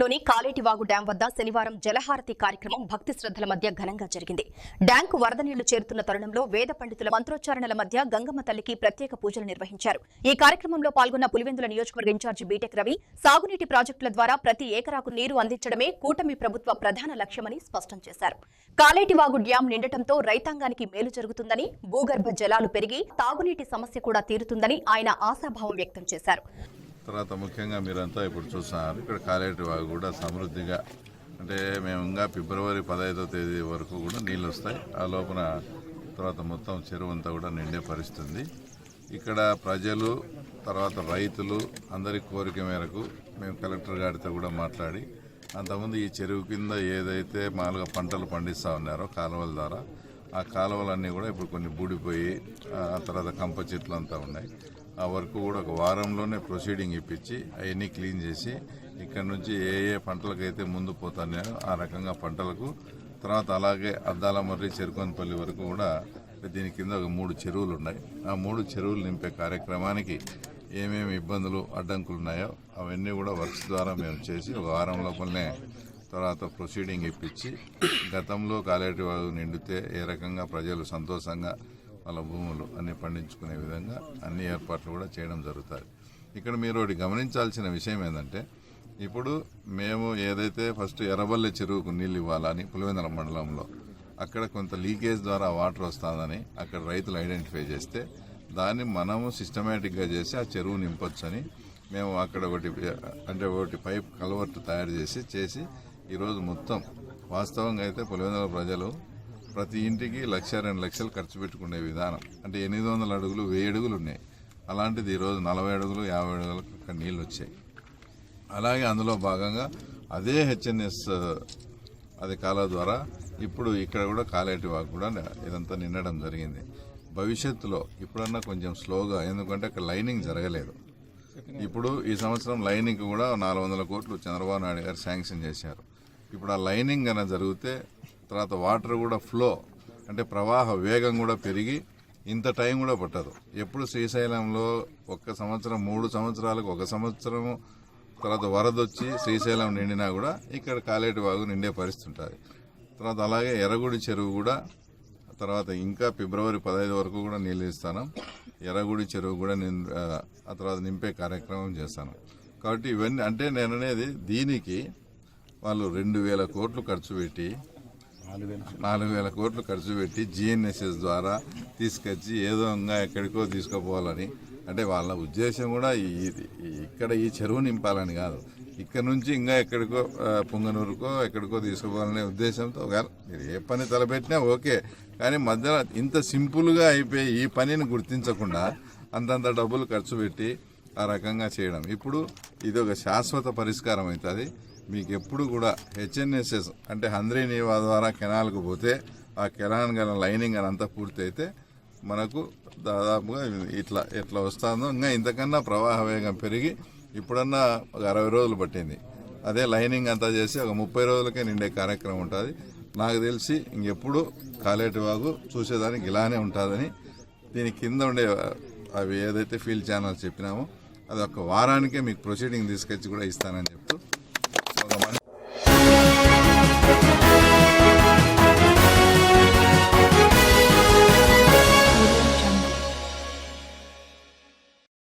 పట్టణంలోని కాలేటివాగు డ్యాం వద్ద శనివారం జలహారతి కార్యక్రమం భక్తి శ్రద్ధల మధ్య ఘనంగా జరిగింది. డ్యాంకు వరద నీళ్లు చేరుతున్న తరుణంలో వేద పండితుల మంత్రోచ్చారణల మధ్య గంగమ్మ తల్లికి ప్రత్యేక పూజలు నిర్వహించారు. ఈ కార్యక్రమంలో పాల్గొన్న పులివెందుల నియోజకవర్గ ఇన్ఛార్జి బీటెక్ రవి సాగునీటి ప్రాజెక్టుల ద్వారా ప్రతి ఏకరాకు నీరు అందించడమే కూటమి ప్రభుత్వ ప్రధాన లక్ష్యమని స్పష్టం చేశారు. కాలేటివాగు డ్యాం నిండటంతో రైతాంగానికి మేలు జరుగుతుందని, భూగర్భ జలాలు పెరిగి తాగునీటి సమస్య కూడా తీరుతుందని ఆయన ఆశాభావం వ్యక్తం చేశారు. తర్వాత ముఖ్యంగా మీరంతా ఇప్పుడు చూస్తున్నారు, ఇక్కడ కాలేటివాగు కూడా సమృద్ధిగా, అంటే మేము ఇంకా ఫిబ్రవరి 15వ తేదీ వరకు కూడా నీళ్ళు వస్తాయి. ఆ లోపల తర్వాత మొత్తం చెరువు అంతా కూడా నిండే పరిస్థితుంది. ఇక్కడ ప్రజలు తర్వాత రైతులు అందరి కోరిక మేరకు మేము కలెక్టర్ గారితో కూడా మాట్లాడి, అంతకుముందు ఈ చెరువు కింద ఏదైతే మామూలుగా పంటలు పండిస్తూ ఉన్నారో కాలువల ద్వారా, ఆ కాలువలన్నీ కూడా ఇప్పుడు కొన్ని బూడిపోయి ఆ తర్వాత కంప చెట్లు అంతా ఉన్నాయి. ఆ వర్క్ కూడా ఒక వారంలోనే ప్రొసీడింగ్ ఇప్పించి అవన్నీ క్లీన్ చేసి ఇక్కడ నుంచి ఏ ఏ పంటలకైతే ముందు పోతున్నాయో ఆ రకంగా పంటలకు, తర్వాత అలాగే అద్దాల మర్రి చెరుకొనపల్లి వరకు కూడా దీని కింద ఒక 3 చెరువులు ఉన్నాయి. ఆ 3 చెరువులు నింపే కార్యక్రమానికి ఏమేమి ఇబ్బందులు అడ్డంకులు ఉన్నాయో అవన్నీ కూడా వర్క్స్ ద్వారా మేము చేసి ఒక వారం లోపలనే తర్వాత ప్రొసీడింగ్ ఇప్పించి, గతంలో కాలేటివాగు నిండితే ఏ రకంగా ప్రజలు సంతోషంగా వాళ్ళ భూములు అన్ని పండించుకునే విధంగా అన్ని ఏర్పాట్లు కూడా చేయడం జరుగుతుంది. ఇక్కడ మీరు ఒకటి గమనించాల్సిన విషయం ఏంటంటే, ఇప్పుడు మేము ఏదైతే ఫస్ట్ ఎర్రబల్లె చెరువుకు నీళ్ళు ఇవ్వాలని పులివెందుల మండలంలో అక్కడ కొంత లీకేజ్ ద్వారా వాటర్ వస్తుందని అక్కడ రైతులు ఐడెంటిఫై చేస్తే దాన్ని మనము సిస్టమేటిక్గా చేసి ఆ చెరువు నింపొచ్చని మేము అక్కడ ఒకటి పైప్ కలవర్ట్ తయారు చేసి ఈరోజు మొత్తం వాస్తవంగా అయితే పులివెందుల ప్రజలు ప్రతి ఇంటికి 1,00,000-2 లక్షలు ఖర్చు పెట్టుకునే విధానం, అంటే 800 అడుగులు 1000 అడుగులు ఉన్నాయి. అలాంటిది ఈరోజు 40 అడుగులు 50 అడుగులకు అక్కడ నీళ్ళు వచ్చాయి. అలాగే అందులో భాగంగా అదే హెచ్ఎన్ఎస్ అది కాలువ ద్వారా ఇప్పుడు ఇక్కడ కూడా కాలేటివాగు కూడా ఇదంతా నిండడం జరిగింది. భవిష్యత్తులో ఇప్పుడన్నా కొంచెం స్లోగా, ఎందుకంటే అక్కడ లైనింగ్ జరగలేదు. ఇప్పుడు ఈ సంవత్సరం లైనింగ్ కూడా 400 కోట్లు చంద్రబాబు నాయుడు గారు శాంక్షన్ చేశారు. ఇప్పుడు ఆ లైనింగ్ అనేది జరిగితే తర్వాత వాటర్ కూడా ఫ్లో, అంటే ప్రవాహ వేగం కూడా పెరిగి ఇంత టైం కూడా పట్టదు. ఎప్పుడు శ్రీశైలంలో 1 సంవత్సరం 3 సంవత్సరాలకు 1 సంవత్సరం తర్వాత వరద వచ్చి శ్రీశైలం నిండినా కూడా ఇక్కడ కాలేటివాగు నిండే పరిస్థితి ఉంటుంది. తర్వాత అలాగే ఎర్రగుడి చెరువు కూడా తర్వాత ఇంకా ఫిబ్రవరి 15 వరకు కూడా నీళ్ళు ఇస్తాను. ఎర్రగుడి చెరువు కూడా ఆ తర్వాత నింపే కార్యక్రమం చేస్తాను. కాబట్టి ఇవన్నీ అంటే నేను అనేది, దీనికి వాళ్ళు 2,000 కోట్లు ఖర్చు పెట్టి 4,000 కోట్లు ఖర్చు పెట్టి జిఎన్ఎస్ఎస్ ద్వారా తీసుకొచ్చి ఏదో ఇంకా ఎక్కడికో తీసుకుపోవాలని, అంటే వాళ్ళ ఉద్దేశం కూడా ఇక్కడ ఈ చెరువు నింపాలని కాదు, ఇక్కడ నుంచి ఇంకా ఎక్కడికో పుంగనూరుకో ఎక్కడికో తీసుకుపోవాలనే ఉద్దేశంతో మీరు ఏ పని తలపెట్టినా ఓకే, కానీ మధ్యలో ఇంత సింపుల్గా అయిపోయి ఈ పనిని గుర్తించకుండా అంతంత డబ్బులు ఖర్చు పెట్టి ఆ రకంగా చేయడం, ఇప్పుడు ఇది ఒక శాశ్వత పరిష్కారం అవుతుంది. మీకు ఎప్పుడు కూడా హెచ్ఎన్ఎస్ఎస్ అంటే హంద్రీనీవా ద్వారా కెనాల్కు పోతే ఆ కెనాల్ గల లైనింగ్ అని అంతా పూర్తి అయితే మనకు దాదాపుగా ఎట్లా వస్తుందో ఇంకా ఇంతకన్నా ప్రవాహ వేగం పెరిగి ఇప్పుడన్నా ఒక 60 రోజులు పట్టింది. అదే లైనింగ్ అంతా చేసి ఒక 30 రోజులకే నిండే కార్యక్రమం ఉంటుంది. నాకు తెలిసి ఇంకెప్పుడు కాలేటివాగు చూసేదానికి ఇలానే ఉంటుందని, దీని కింద ఉండే అవి ఏదైతే ఫీల్డ్ ఛానల్స్ చెప్పినామో అది ఒక వారానికే మీకు ప్రొసీడింగ్ తీసుకొచ్చి కూడా ఇస్తానని చెప్తూ